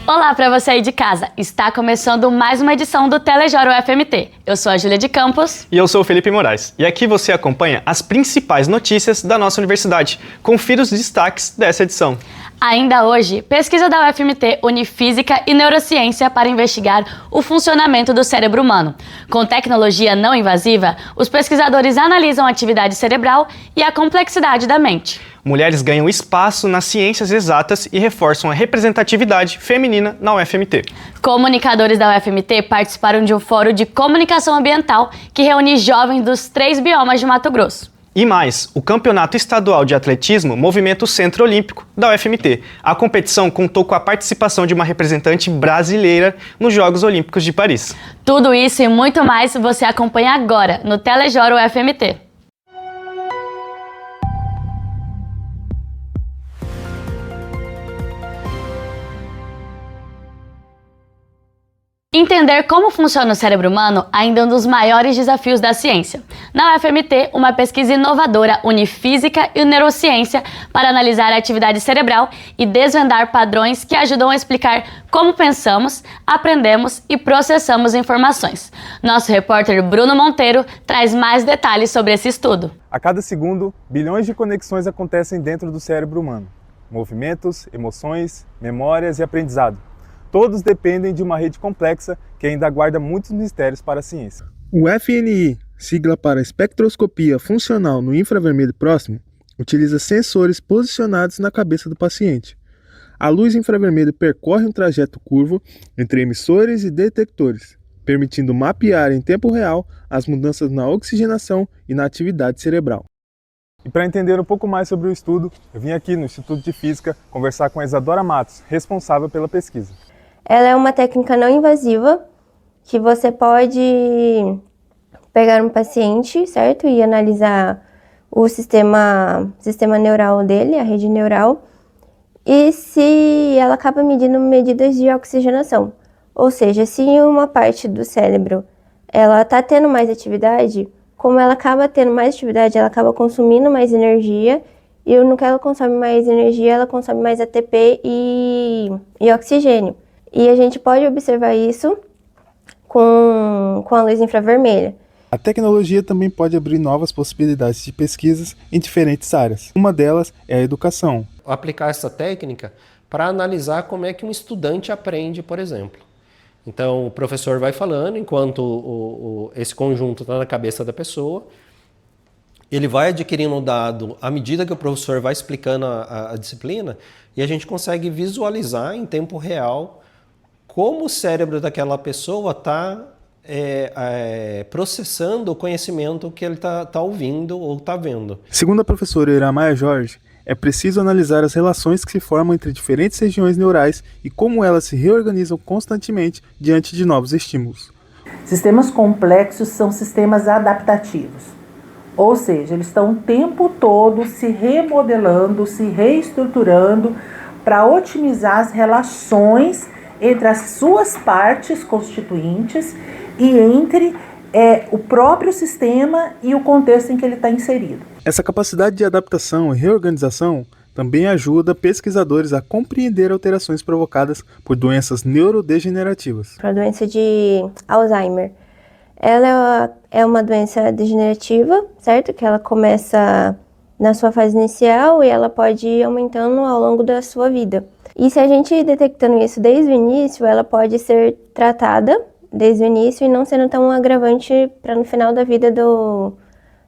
Olá para você aí de casa, está começando mais uma edição do Telejora UFMT. Eu sou a Júlia de Campos. E eu sou o Felipe Moraes. E aqui você acompanha as principais notícias da nossa universidade. Confira os destaques dessa edição. Ainda hoje, pesquisa da UFMT une física e neurociência para investigar o funcionamento do cérebro humano. Com tecnologia não invasiva, os pesquisadores analisam a atividade cerebral e a complexidade da mente. Mulheres ganham espaço nas ciências exatas e reforçam a representatividade feminina na UFMT. Comunicadores da UFMT participaram de um fórum de comunicação ambiental que reúne jovens dos 3 biomas de Mato Grosso. E mais, o Campeonato Estadual de Atletismo movimenta o Centro Olímpico da UFMT. A competição contou com a participação de uma representante brasileira nos Jogos Olímpicos de Paris. Tudo isso e muito mais você acompanha agora no Telejora UFMT. Entender como funciona o cérebro humano ainda é um dos maiores desafios da ciência. Na UFMT, uma pesquisa inovadora une física e neurociência para analisar a atividade cerebral e desvendar padrões que ajudam a explicar como pensamos, aprendemos e processamos informações. Nosso repórter Bruno Monteiro traz mais detalhes sobre esse estudo. A cada segundo, bilhões de conexões acontecem dentro do cérebro humano. Movimentos, emoções, memórias e aprendizado. Todos dependem de uma rede complexa que ainda guarda muitos mistérios para a ciência. O FNI, sigla para espectroscopia funcional no infravermelho próximo, utiliza sensores posicionados na cabeça do paciente. A luz infravermelho percorre um trajeto curvo entre emissores e detectores, permitindo mapear em tempo real as mudanças na oxigenação e na atividade cerebral. E para entender um pouco mais sobre o estudo, eu vim aqui no Instituto de Física conversar com a Isadora Matos, responsável pela pesquisa. Ela é uma técnica não invasiva que você pode pegar um paciente, certo? E analisar o sistema neural dele, a rede neural, e se ela acaba medindo medidas de oxigenação. Ou seja, se uma parte do cérebro ela está tendo mais atividade, como ela acaba tendo mais atividade, ela acaba consumindo mais energia, e no que ela consome mais energia, ela consome mais ATP e oxigênio. E a gente pode observar isso com a luz infravermelha. A tecnologia também pode abrir novas possibilidades de pesquisas em diferentes áreas. Uma delas é a educação. Aplicar essa técnica para analisar como é que um estudante aprende, por exemplo. Então, o professor vai falando, enquanto esse conjunto está na cabeça da pessoa, ele vai adquirindo o dado à medida que o professor vai explicando a disciplina, e a gente consegue visualizar em tempo real como o cérebro daquela pessoa está processando o conhecimento que ele está ouvindo ou está vendo. Segundo a professora Iramaia Jorge, é preciso analisar as relações que se formam entre diferentes regiões neurais e como elas se reorganizam constantemente diante de novos estímulos. Sistemas complexos são sistemas adaptativos, ou seja, eles estão o tempo todo se remodelando, se reestruturando para otimizar as relações entre as suas partes constituintes e entre o próprio sistema e o contexto em que ele está inserido. Essa capacidade de adaptação e reorganização também ajuda pesquisadores a compreender alterações provocadas por doenças neurodegenerativas. Para a doença de Alzheimer, ela é uma doença degenerativa, certo? Que ela começa na sua fase inicial e ela pode ir aumentando ao longo da sua vida. E se a gente ir detectando isso desde o início, ela pode ser tratada desde o início e não sendo tão agravante para no final da vida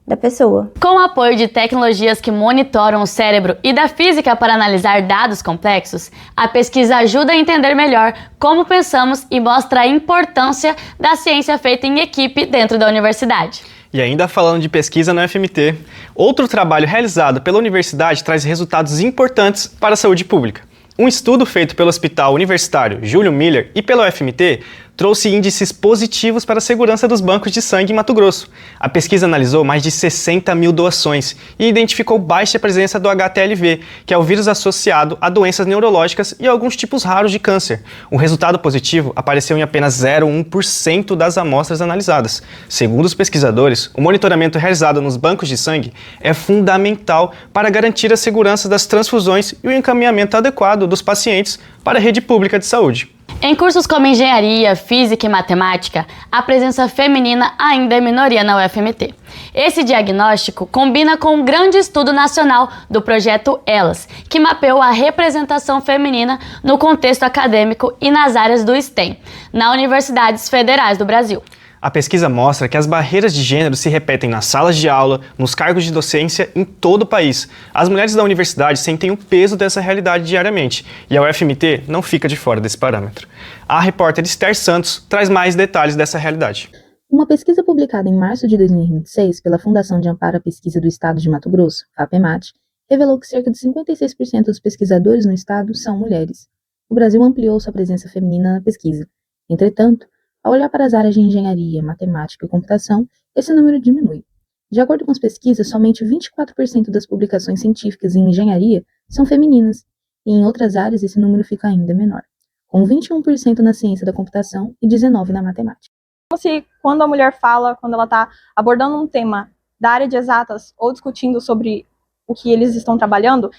da pessoa. Com o apoio de tecnologias que monitoram o cérebro e da física para analisar dados complexos, a pesquisa ajuda a entender melhor como pensamos e mostra a importância da ciência feita em equipe dentro da universidade. E ainda falando de pesquisa na UFMT, outro trabalho realizado pela universidade traz resultados importantes para a saúde pública. Um estudo feito pelo Hospital Universitário Júlio Miller e pela UFMT trouxe índices positivos para a segurança dos bancos de sangue em Mato Grosso. A pesquisa analisou mais de 60 mil doações e identificou baixa presença do HTLV, que é o vírus associado a doenças neurológicas e alguns tipos raros de câncer. O resultado positivo apareceu em apenas 0,1% das amostras analisadas. Segundo os pesquisadores, o monitoramento realizado nos bancos de sangue é fundamental para garantir a segurança das transfusões e o encaminhamento adequado dos pacientes para a rede pública de saúde. Em cursos como engenharia, física e matemática, a presença feminina ainda é minoria na UFMT. Esse diagnóstico combina com um grande estudo nacional do projeto Elas, que mapeou a representação feminina no contexto acadêmico e nas áreas do STEM, nas universidades federais do Brasil. A pesquisa mostra que as barreiras de gênero se repetem nas salas de aula, nos cargos de docência em todo o país. As mulheres da universidade sentem o peso dessa realidade diariamente e a UFMT não fica de fora desse parâmetro. A repórter Esther Santos traz mais detalhes dessa realidade. Uma pesquisa publicada em março de 2026 pela Fundação de Amparo à Pesquisa do Estado de Mato Grosso, FAPEMAT, revelou que cerca de 56% dos pesquisadores no estado são mulheres. O Brasil ampliou sua presença feminina na pesquisa. Entretanto, ao olhar para as áreas de engenharia, matemática e computação, esse número diminui. De acordo com as pesquisas, somente 24% das publicações científicas em engenharia são femininas, e em outras áreas esse número fica ainda menor, com 21% na ciência da computação e 19% na matemática. Como se quando a mulher fala, quando ela está abordando um tema da área de exatas ou discutindo sobre o que eles estão trabalhando,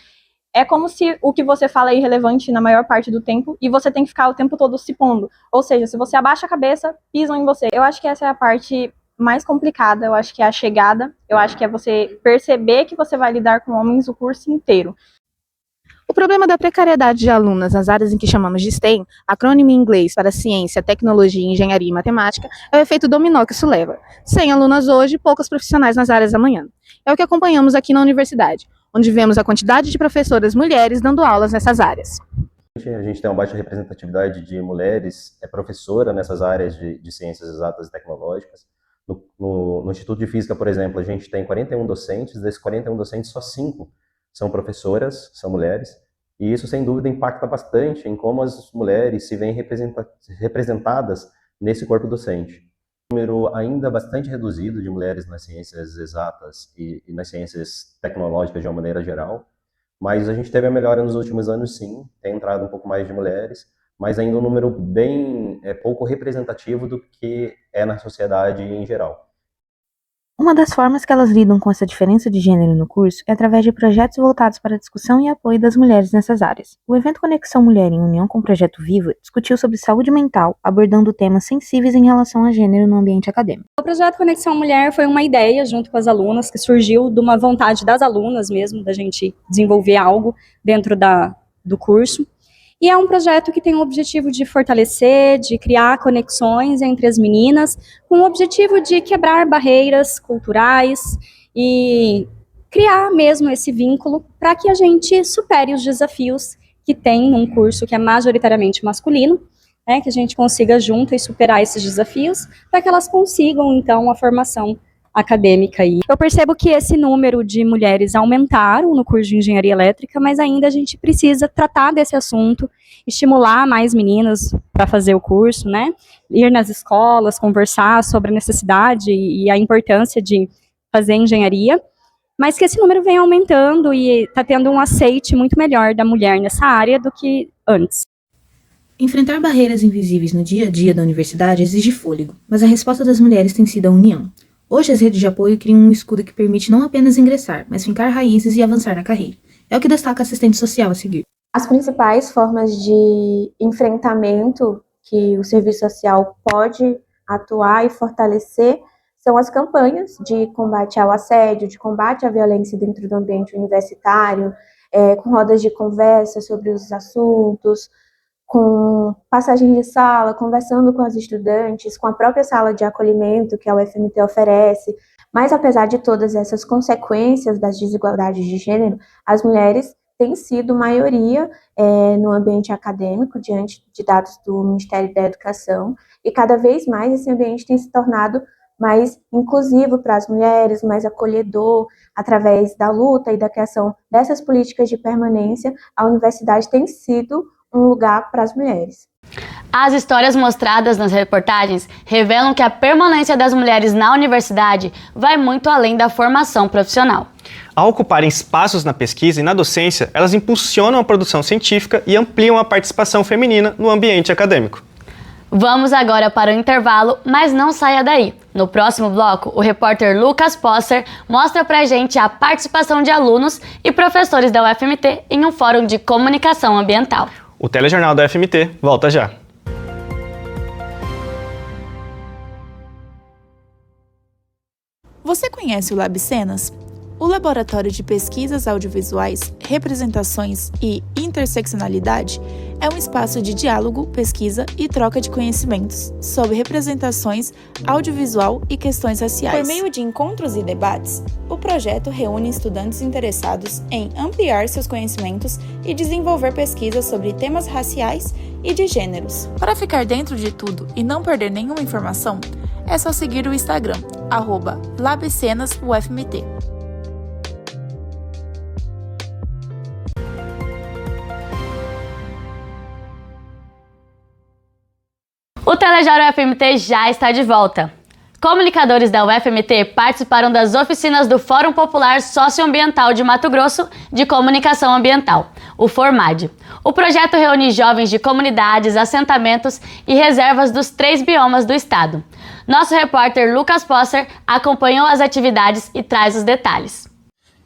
é como se o que você fala é irrelevante na maior parte do tempo e você tem que ficar o tempo todo se pondo. Ou seja, se você abaixa a cabeça, pisam em você. Eu acho que essa é a parte mais complicada, eu acho que é a chegada, eu acho que é você perceber que você vai lidar com homens o curso inteiro. O problema da precariedade de alunas nas áreas em que chamamos de STEM, acrônimo em inglês para ciência, tecnologia, engenharia e matemática, é o efeito dominó que isso leva. 100 alunas hoje, poucos profissionais nas áreas amanhã. É o que acompanhamos aqui na universidade, onde vemos a quantidade de professoras mulheres dando aulas nessas áreas. A gente tem uma baixa representatividade de mulheres professora nessas áreas de ciências exatas e tecnológicas. No Instituto de Física, por exemplo, a gente tem 41 docentes, desses 41 docentes, só 5 são professoras, são mulheres, e isso, sem dúvida, impacta bastante em como as mulheres se veem representadas nesse corpo docente. Um número ainda bastante reduzido de mulheres nas ciências exatas e nas ciências tecnológicas de uma maneira geral, mas a gente teve a melhora nos últimos anos, sim, tem entrado um pouco mais de mulheres, mas ainda um número bem pouco representativo do que é na sociedade em geral. Uma das formas que elas lidam com essa diferença de gênero no curso é através de projetos voltados para a discussão e apoio das mulheres nessas áreas. O evento Conexão Mulher, em união com o Projeto Viva, discutiu sobre saúde mental, abordando temas sensíveis em relação a gênero no ambiente acadêmico. O projeto Conexão Mulher foi uma ideia, junto com as alunas, que surgiu de uma vontade das alunas mesmo, da gente desenvolver algo dentro do curso. E é um projeto que tem o objetivo de fortalecer, de criar conexões entre as meninas, com o objetivo de quebrar barreiras culturais e criar mesmo esse vínculo para que a gente supere os desafios que tem num curso que é majoritariamente masculino, né, que a gente consiga junto e superar esses desafios para que elas consigam, então, a formação acadêmica. Eu percebo que esse número de mulheres aumentaram no curso de engenharia elétrica, mas ainda a gente precisa tratar desse assunto, estimular mais meninas para fazer o curso, né? Ir nas escolas, conversar sobre a necessidade e a importância de fazer engenharia, mas que esse número vem aumentando e está tendo um aceite muito melhor da mulher nessa área do que antes. Enfrentar barreiras invisíveis no dia a dia da universidade exige fôlego, mas a resposta das mulheres tem sido a união. Hoje as redes de apoio criam um escudo que permite não apenas ingressar, mas fincar raízes e avançar na carreira. É o que destaca a assistente social a seguir. As principais formas de enfrentamento que o serviço social pode atuar e fortalecer são as campanhas de combate ao assédio, de combate à violência dentro do ambiente universitário, com rodas de conversa sobre os assuntos, com passagem de sala, conversando com as estudantes, com a própria sala de acolhimento que a UFMT oferece. Mas, apesar de todas essas consequências das desigualdades de gênero, as mulheres têm sido maioria no ambiente acadêmico, diante de dados do Ministério da Educação, e cada vez mais esse ambiente tem se tornado mais inclusivo para as mulheres, mais acolhedor. Através da luta e da criação dessas políticas de permanência, a universidade tem sido um lugar para as mulheres. As histórias mostradas nas reportagens revelam que a permanência das mulheres na universidade vai muito além da formação profissional. Ao ocuparem espaços na pesquisa e na docência, elas impulsionam a produção científica e ampliam a participação feminina no ambiente acadêmico. Vamos agora para o intervalo, mas não saia daí. No próximo bloco, o repórter Lucas Posser mostra pra gente a participação de alunos e professores da UFMT em um fórum de comunicação ambiental. O telejornal da UFMT volta já. Você conhece o LabCenas? O Laboratório de Pesquisas Audiovisuais, Representações e Interseccionalidade é um espaço de diálogo, pesquisa e troca de conhecimentos sobre representações audiovisual e questões raciais. Por meio de encontros e debates, o projeto reúne estudantes interessados em ampliar seus conhecimentos e desenvolver pesquisas sobre temas raciais e de gêneros. Para ficar dentro de tudo e não perder nenhuma informação, é só seguir o Instagram, @LabCenasUFMT. O Telejornal UFMT já está de volta. Comunicadores da UFMT participaram das oficinas do Fórum Popular Socioambiental de Mato Grosso de Comunicação Ambiental, o FORMAD. O projeto reúne jovens de comunidades, assentamentos e reservas dos 3 biomas do estado. Nosso repórter Lucas Posser acompanhou as atividades e traz os detalhes.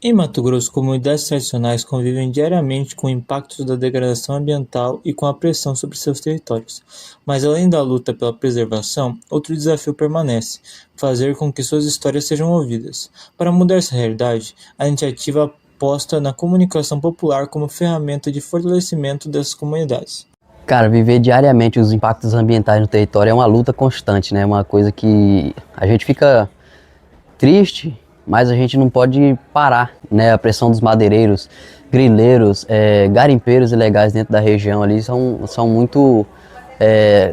Em Mato Grosso, comunidades tradicionais convivem diariamente com impactos da degradação ambiental e com a pressão sobre seus territórios. Mas além da luta pela preservação, outro desafio permanece: fazer com que suas histórias sejam ouvidas. Para mudar essa realidade, a iniciativa aposta na comunicação popular como ferramenta de fortalecimento dessas comunidades. Cara, viver diariamente os impactos ambientais no território é uma luta constante, né? Uma coisa que a gente fica triste, mas a gente não pode parar, né? A pressão dos madeireiros, grileiros, garimpeiros ilegais dentro da região ali são muito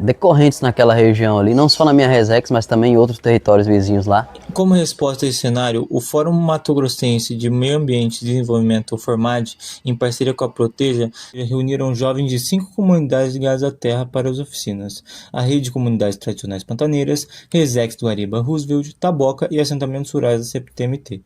decorrentes naquela região ali, não só na minha Resex, mas também em outros territórios vizinhos lá. Como resposta a esse cenário, o Fórum Mato Grossense de Meio Ambiente e Desenvolvimento, o FORMAD, em parceria com a Proteja, reuniram jovens de 5 comunidades ligadas à terra para as oficinas: a Rede de Comunidades Tradicionais Pantaneiras, Resex do Ariba Roosevelt, Taboca e assentamentos rurais da CPTMT.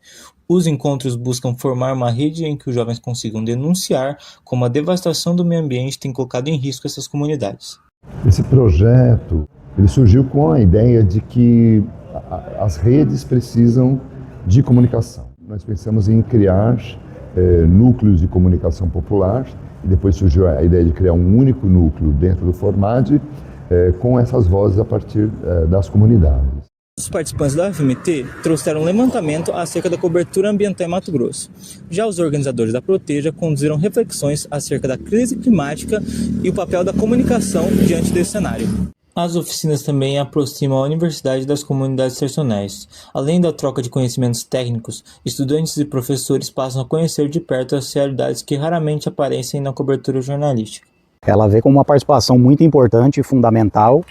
Os encontros buscam formar uma rede em que os jovens consigam denunciar como a devastação do meio ambiente tem colocado em risco essas comunidades. Esse projeto ele surgiu com a ideia de que as redes precisam de comunicação. Nós pensamos em criar núcleos de comunicação popular e depois surgiu a ideia de criar um único núcleo dentro do FORMAD com essas vozes a partir das comunidades. Os participantes da UFMT trouxeram um levantamento acerca da cobertura ambiental em Mato Grosso. Já os organizadores da Proteja conduziram reflexões acerca da crise climática e o papel da comunicação diante desse cenário. As oficinas também aproximam a universidade das comunidades tradicionais. Além da troca de conhecimentos técnicos, estudantes e professores passam a conhecer de perto as realidades que raramente aparecem na cobertura jornalística. Ela vê como uma participação muito importante e fundamental,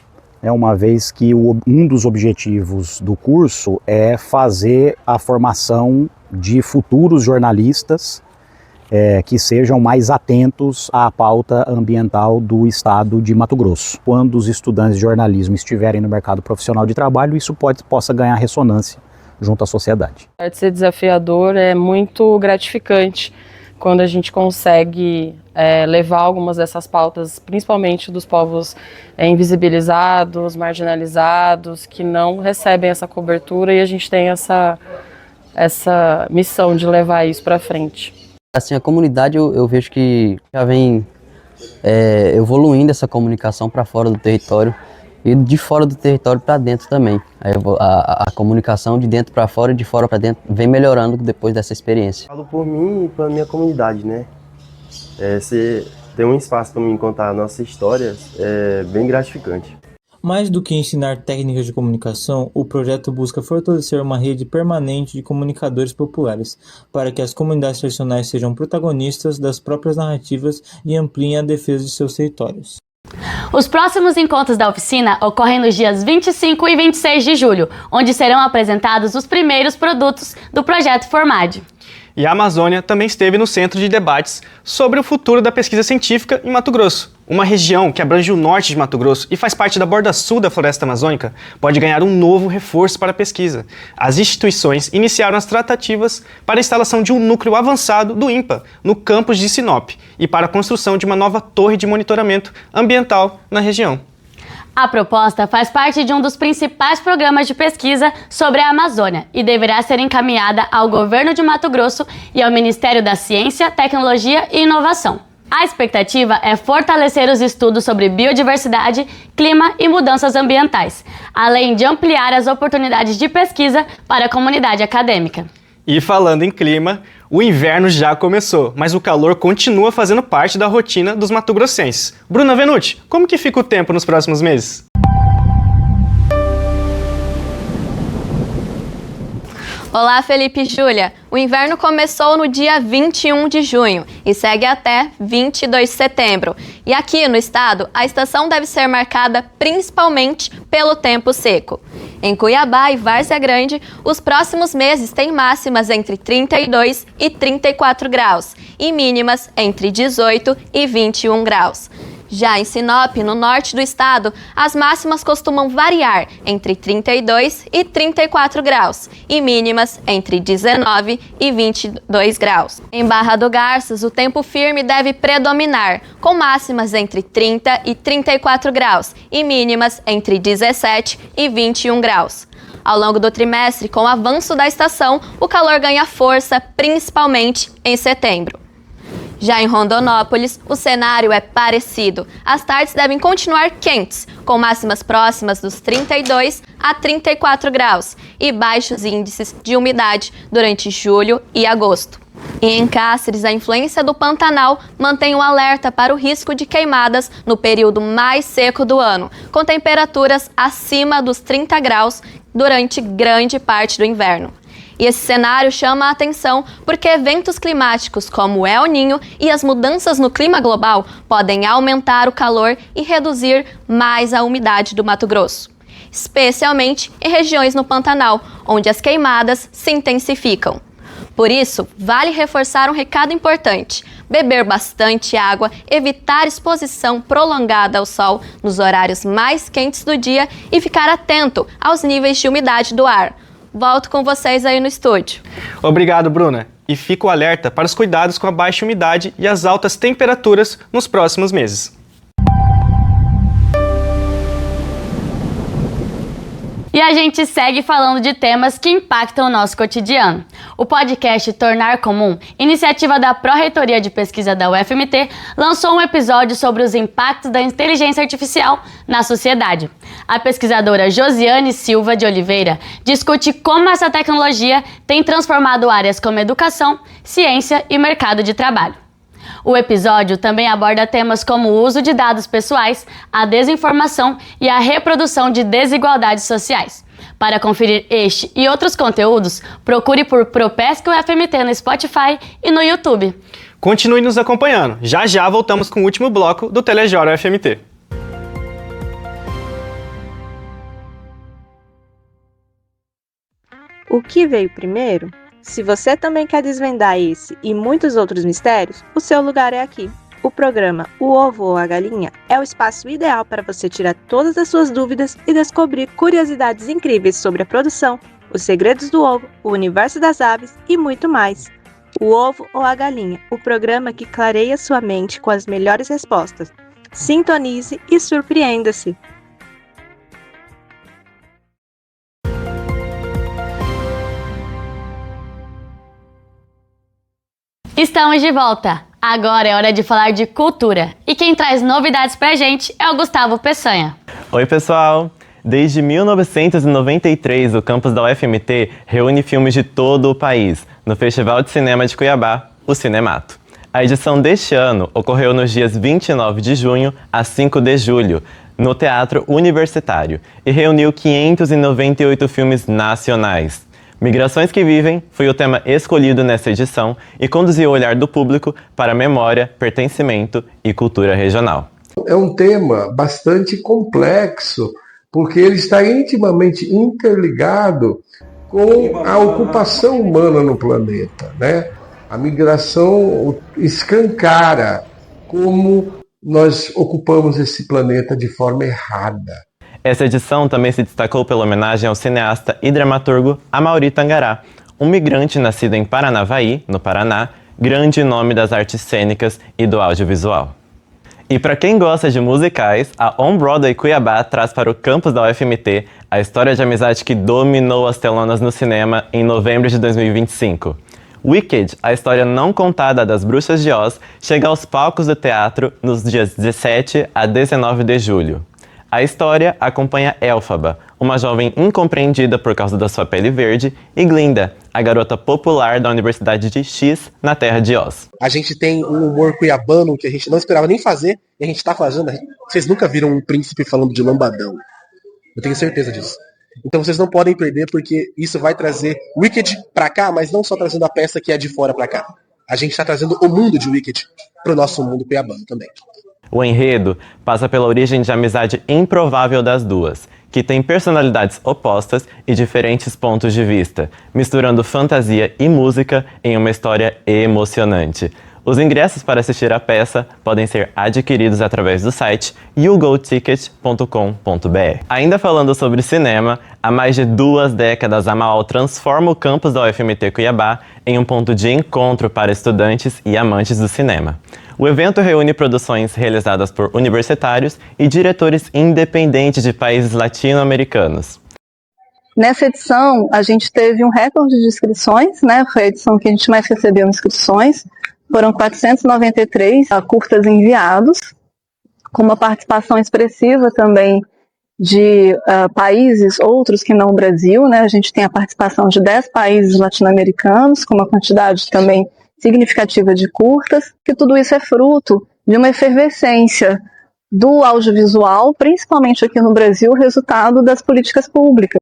uma vez que um dos objetivos do curso é fazer a formação de futuros jornalistas que sejam mais atentos à pauta ambiental do estado de Mato Grosso. Quando os estudantes de jornalismo estiverem no mercado profissional de trabalho, isso possa ganhar ressonância junto à sociedade. Apesar de ser desafiador, é muito gratificante quando a gente consegue levar algumas dessas pautas, principalmente dos povos invisibilizados, marginalizados, que não recebem essa cobertura, e a gente tem essa missão de levar isso para frente. Assim, a comunidade eu vejo que já vem evoluindo essa comunicação para fora do território e de fora do território para dentro também. A comunicação de dentro para fora e de fora para dentro vem melhorando depois dessa experiência. Falo por mim e pela minha comunidade, né? Você ter um espaço para mim contar a nossa história é bem gratificante. Mais do que ensinar técnicas de comunicação, o projeto busca fortalecer uma rede permanente de comunicadores populares, para que as comunidades tradicionais sejam protagonistas das próprias narrativas e ampliem a defesa de seus territórios. Os próximos encontros da oficina ocorrem nos dias 25 e 26 de julho, onde serão apresentados os primeiros produtos do projeto FORMAD. E a Amazônia também esteve no centro de debates sobre o futuro da pesquisa científica em Mato Grosso. Uma região que abrange o norte de Mato Grosso e faz parte da borda sul da floresta amazônica pode ganhar um novo reforço para a pesquisa. As instituições iniciaram as tratativas para a instalação de um núcleo avançado do INPA no campus de Sinop e para a construção de uma nova torre de monitoramento ambiental na região. A proposta faz parte de um dos principais programas de pesquisa sobre a Amazônia e deverá ser encaminhada ao governo de Mato Grosso e ao Ministério da Ciência, Tecnologia e Inovação. A expectativa é fortalecer os estudos sobre biodiversidade, clima e mudanças ambientais, além de ampliar as oportunidades de pesquisa para a comunidade acadêmica. E falando em clima, o inverno já começou, mas o calor continua fazendo parte da rotina dos matogrossenses. Bruna Venuti, como que fica o tempo nos próximos meses? Olá, Felipe e Júlia. O inverno começou no dia 21 de junho e segue até 22 de setembro. E aqui no estado, a estação deve ser marcada principalmente pelo tempo seco. Em Cuiabá e Várzea Grande, os próximos meses têm máximas entre 32 e 34 graus e mínimas entre 18 e 21 graus. Já em Sinop, no norte do estado, as máximas costumam variar entre 32 e 34 graus e mínimas entre 19 e 22 graus. Em Barra do Garças, o tempo firme deve predominar, com máximas entre 30 e 34 graus e mínimas entre 17 e 21 graus. Ao longo do trimestre, com o avanço da estação, o calor ganha força, principalmente em setembro. Já em Rondonópolis, o cenário é parecido. As tardes devem continuar quentes, com máximas próximas dos 32 a 34 graus e baixos índices de umidade durante julho e agosto. E em Cáceres, a influência do Pantanal mantém o alerta para o risco de queimadas no período mais seco do ano, com temperaturas acima dos 30 graus durante grande parte do inverno. E esse cenário chama a atenção porque eventos climáticos como o El Niño e as mudanças no clima global podem aumentar o calor e reduzir mais a umidade do Mato Grosso, especialmente em regiões no Pantanal, onde as queimadas se intensificam. Por isso, vale reforçar um recado importante: beber bastante água, evitar exposição prolongada ao sol nos horários mais quentes do dia e ficar atento aos níveis de umidade do ar. Volto com vocês aí no estúdio. Obrigado, Bruna. E fica o alerta para os cuidados com a baixa umidade e as altas temperaturas nos próximos meses. E a gente segue falando de temas que impactam o nosso cotidiano. O podcast Tornar Comum, iniciativa da Pró-Reitoria de Pesquisa da UFMT, lançou um episódio sobre os impactos da inteligência artificial na sociedade. A pesquisadora Josiane Silva de Oliveira discute como essa tecnologia tem transformado áreas como educação, ciência e mercado de trabalho. O episódio também aborda temas como o uso de dados pessoais, a desinformação e a reprodução de desigualdades sociais. Para conferir este e outros conteúdos, procure por Propesc UFMT no Spotify e no YouTube. Continue nos acompanhando. Já já voltamos com o último bloco do Telejora UFMT. O que veio primeiro? Se você também quer desvendar esse e muitos outros mistérios, o seu lugar é aqui. O programa O Ovo ou a Galinha é o espaço ideal para você tirar todas as suas dúvidas e descobrir curiosidades incríveis sobre a produção, os segredos do ovo, o universo das aves e muito mais. O Ovo ou a Galinha, o programa que clareia sua mente com as melhores respostas. Sintonize e surpreenda-se! Estamos de volta! Agora é hora de falar de cultura. E quem traz novidades pra gente é o Gustavo Peçanha. Oi, pessoal! Desde 1993, o campus da UFMT reúne filmes de todo o país no Festival de Cinema de Cuiabá, o Cinemato. A edição deste ano ocorreu nos dias 29 de junho a 5 de julho, no Teatro Universitário, e reuniu 598 filmes nacionais. Migrações que Vivem foi o tema escolhido nessa edição e conduziu o olhar do público para memória, pertencimento e cultura regional. É um tema bastante complexo, porque ele está intimamente interligado com a ocupação humana no planeta, né? A migração escancara como nós ocupamos esse planeta de forma errada. Essa edição também se destacou pela homenagem ao cineasta e dramaturgo Amaury Tangará, um migrante nascido em Paranavaí, no Paraná, grande nome das artes cênicas e do audiovisual. E para quem gosta de musicais, a On-Broadway Cuiabá traz para o campus da UFMT a história de amizade que dominou as telonas no cinema em novembro de 2025. Wicked, a história não contada das Bruxas de Oz, chega aos palcos do teatro nos dias 17 a 19 de julho. A história acompanha Elphaba, uma jovem incompreendida por causa da sua pele verde, e Glinda, a garota popular da Universidade de X, na Terra de Oz. A gente tem um humor cuiabano que a gente não esperava nem fazer, e a gente tá fazendo. Vocês nunca viram um príncipe falando de lambadão. Eu tenho certeza disso. Então vocês não podem perder, porque isso vai trazer Wicked pra cá, mas não só trazendo a peça que é de fora pra cá. A gente tá trazendo o mundo de Wicked pro nosso mundo cuiabano também. O enredo passa pela origem de amizade improvável das duas, que têm personalidades opostas e diferentes pontos de vista, misturando fantasia e música em uma história emocionante. Os ingressos para assistir a peça podem ser adquiridos através do site yogoticket.com.br. Ainda falando sobre cinema, há mais de 2 décadas a Mauá transforma o campus da UFMT Cuiabá em um ponto de encontro para estudantes e amantes do cinema. O evento reúne produções realizadas por universitários e diretores independentes de países latino-americanos. Nessa edição, a gente teve um recorde de inscrições, né? Foi a edição que a gente mais recebeu inscrições. Foram 493 curtas enviados, com uma participação expressiva também de países outros que não o Brasil, né? A gente tem a participação de 10 países latino-americanos, com uma quantidade também significativa de curtas, que tudo isso é fruto de uma efervescência do audiovisual, principalmente aqui no Brasil, resultado das políticas públicas.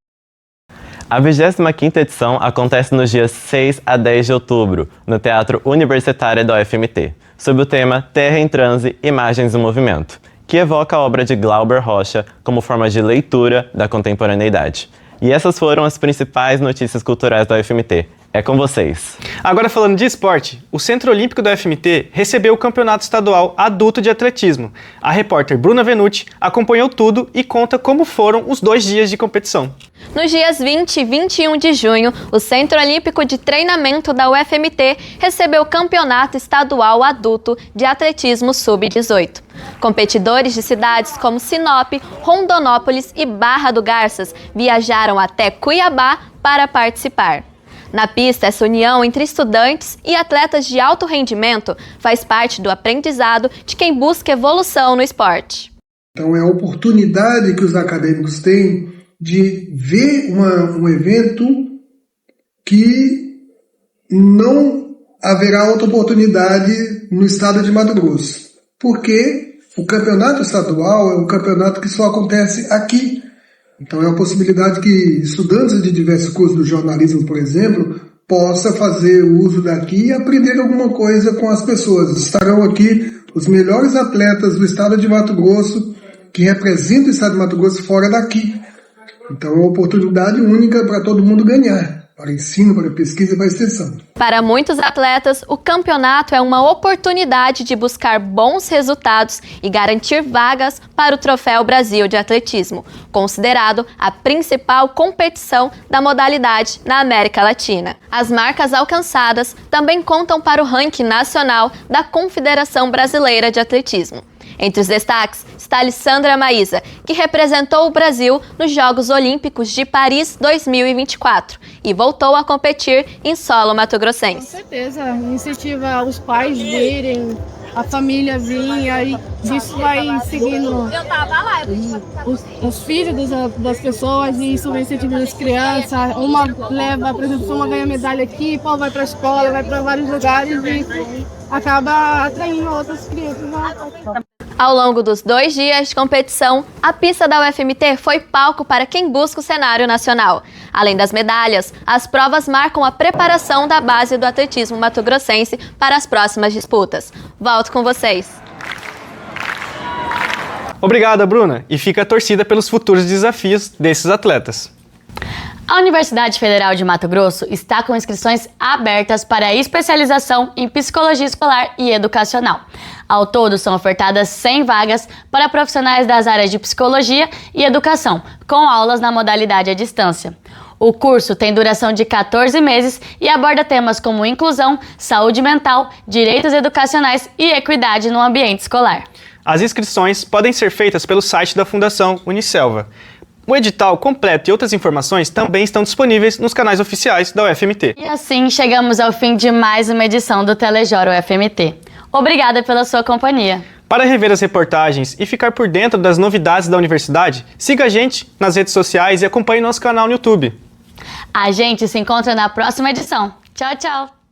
A 25ª edição acontece nos dias 6 a 10 de outubro, no Teatro Universitário da UFMT, sob o tema Terra em Transe, Imagens em Movimento, que evoca a obra de Glauber Rocha como forma de leitura da contemporaneidade. E essas foram as principais notícias culturais da UFMT. É com vocês. Agora falando de esporte, o Centro Olímpico da UFMT recebeu o Campeonato Estadual Adulto de Atletismo. A repórter Bruna Venuti acompanhou tudo e conta como foram os 2 dias de competição. Nos dias 20 e 21 de junho, o Centro Olímpico de Treinamento da UFMT recebeu o Campeonato Estadual Adulto de Atletismo Sub-18. Competidores de cidades como Sinop, Rondonópolis e Barra do Garças viajaram até Cuiabá para participar. Na pista, essa união entre estudantes e atletas de alto rendimento faz parte do aprendizado de quem busca evolução no esporte. Então é a oportunidade que os acadêmicos têm de ver um evento que não haverá outra oportunidade no estado de Mato Grosso. Porque o campeonato estadual é um campeonato que só acontece aqui. Então é uma possibilidade que estudantes de diversos cursos do jornalismo, por exemplo, possa fazer uso daqui e aprender alguma coisa com as pessoas. Estarão aqui os melhores atletas do estado de Mato Grosso, que representam o estado de Mato Grosso fora daqui. Então é uma oportunidade única para todo mundo ganhar, para ensino, para pesquisa e para extensão. Para muitos atletas, o campeonato é uma oportunidade de buscar bons resultados e garantir vagas para o Troféu Brasil de Atletismo, considerado a principal competição da modalidade na América Latina. As marcas alcançadas também contam para o ranking nacional da Confederação Brasileira de Atletismo. Entre os destaques está Alessandra Maísa, que representou o Brasil nos Jogos Olímpicos de Paris 2024 e voltou a competir em solo mato-grossense. Com certeza, incentiva os pais virem, a família vir, aí isso vai seguindo os filhos das pessoas e isso vai incentivando as crianças. Uma leva, por exemplo, uma ganha medalha aqui, vai para a escola, vai para vários lugares e acaba atraindo outras crianças. Ao longo dos 2 dias de competição, a pista da UFMT foi palco para quem busca o cenário nacional. Além das medalhas, as provas marcam a preparação da base do atletismo mato-grossense para as próximas disputas. Volto com vocês. Obrigada, Bruna, e fica a torcida pelos futuros desafios desses atletas. A Universidade Federal de Mato Grosso está com inscrições abertas para a especialização em Psicologia Escolar e Educacional. Ao todo, são ofertadas 100 vagas para profissionais das áreas de Psicologia e Educação, com aulas na modalidade à distância. O curso tem duração de 14 meses e aborda temas como inclusão, saúde mental, direitos educacionais e equidade no ambiente escolar. As inscrições podem ser feitas pelo site da Fundação Unicelva. O edital completo e outras informações também estão disponíveis nos canais oficiais da UFMT. E assim chegamos ao fim de mais uma edição do Telejor UFMT. Obrigada pela sua companhia. Para rever as reportagens e ficar por dentro das novidades da universidade, siga a gente nas redes sociais e acompanhe nosso canal no YouTube. A gente se encontra na próxima edição. Tchau, tchau!